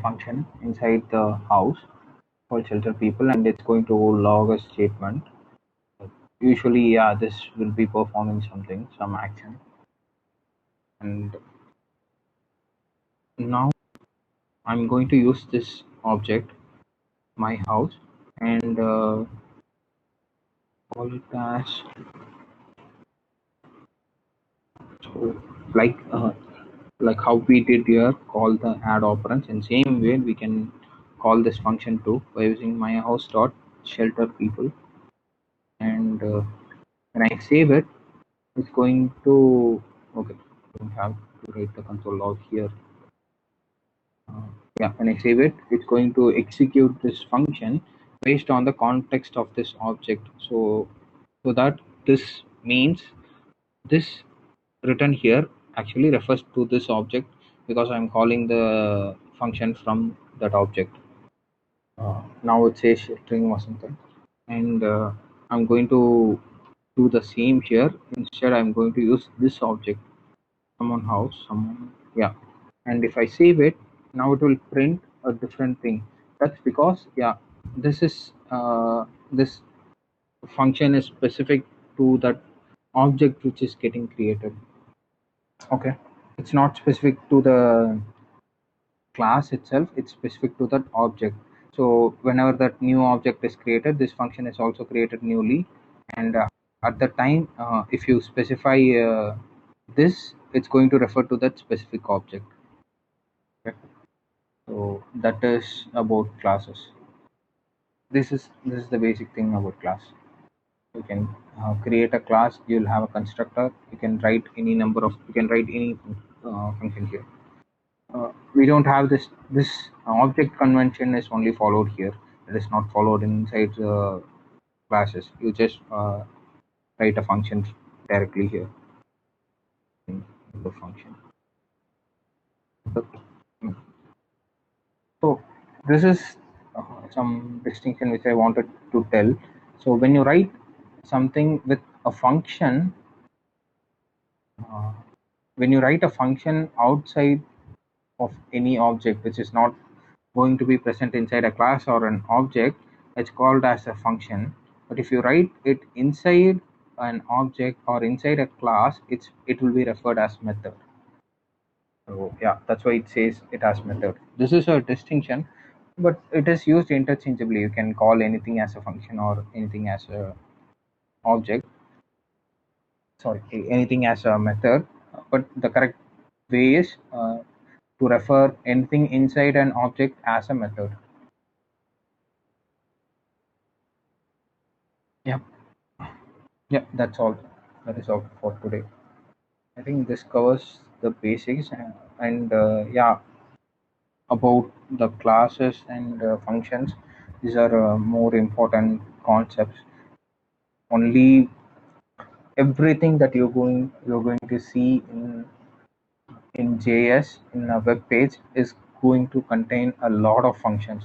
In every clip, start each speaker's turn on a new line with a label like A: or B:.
A: function inside the house called shelter people, and it's going to log a statement. Usually, yeah, this will be performing something, some action. And now I'm going to use this object, my house, and call it as so like how we did here, call the add operands. In same way, we can call this function too by using my house dot shelter people, and when I save it, it's going to okay. Don't have to write the console log here. Yeah, when I save it, it's going to execute this function based on the context of this object. So that this means this written here actually refers to this object because I'm calling the function from that object. Now it says string or something, and I'm going to do the same here. Instead, I'm going to use this object, someone house, someone, yeah. And if I save it, now it will print a different thing. That's because, yeah, this is this function is specific to that object which is getting created. Okay, it's not specific to the class itself, it's specific to that object. So whenever that new object is created, this function is also created newly, and at the time if you specify this, it's going to refer to that specific object. Okay. So that is about classes. This is the basic thing about class. You can create a class, you'll have a constructor, you can write any number of, you can write any function here. We don't have this object convention is only followed here. It is not followed inside the classes. You just write a function directly here in the function. So this is some distinction which I wanted to tell. So when you write something with a function, when you write a function outside of any object which is not going to be present inside a class or an object, it's called as a function. But if you write it inside an object or inside a class, it will be referred as method. So yeah, that's why it says it has method. This is a distinction, but it is used interchangeably. You can call anything as a function or anything as a object. Sorry, anything as a method. But the correct way is to refer anything inside an object as a method. Yeah, yeah, that's all. That is all for today. I think this covers the basics, and yeah, about the classes and functions. These are more important concepts. Only everything that you're going to see in JS in a web page is going to contain a lot of functions.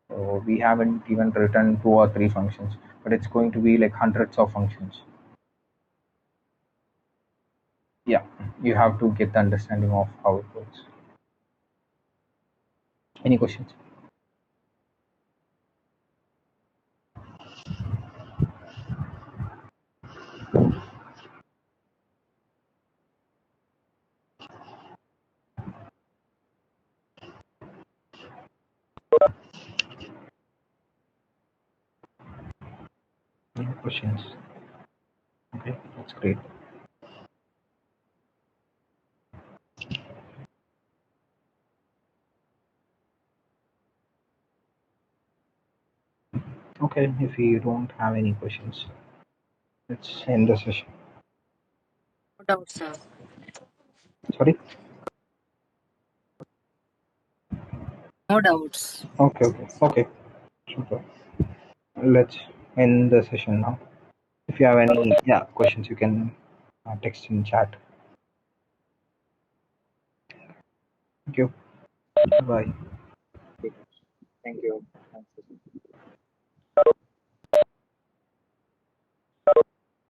A: So we haven't even written 2 or 3 functions, but it's going to be like hundreds of functions. Yeah, you have to get the understanding of how it works. Any questions? Any questions? Okay, that's great. Okay, if you don't have any questions, let's end the session.
B: No doubt, sir.
A: Sorry?
B: No doubts.
A: Okay. Super. Let's end the session now. If you have any questions, you can text in chat. Thank you. Bye. Thank you.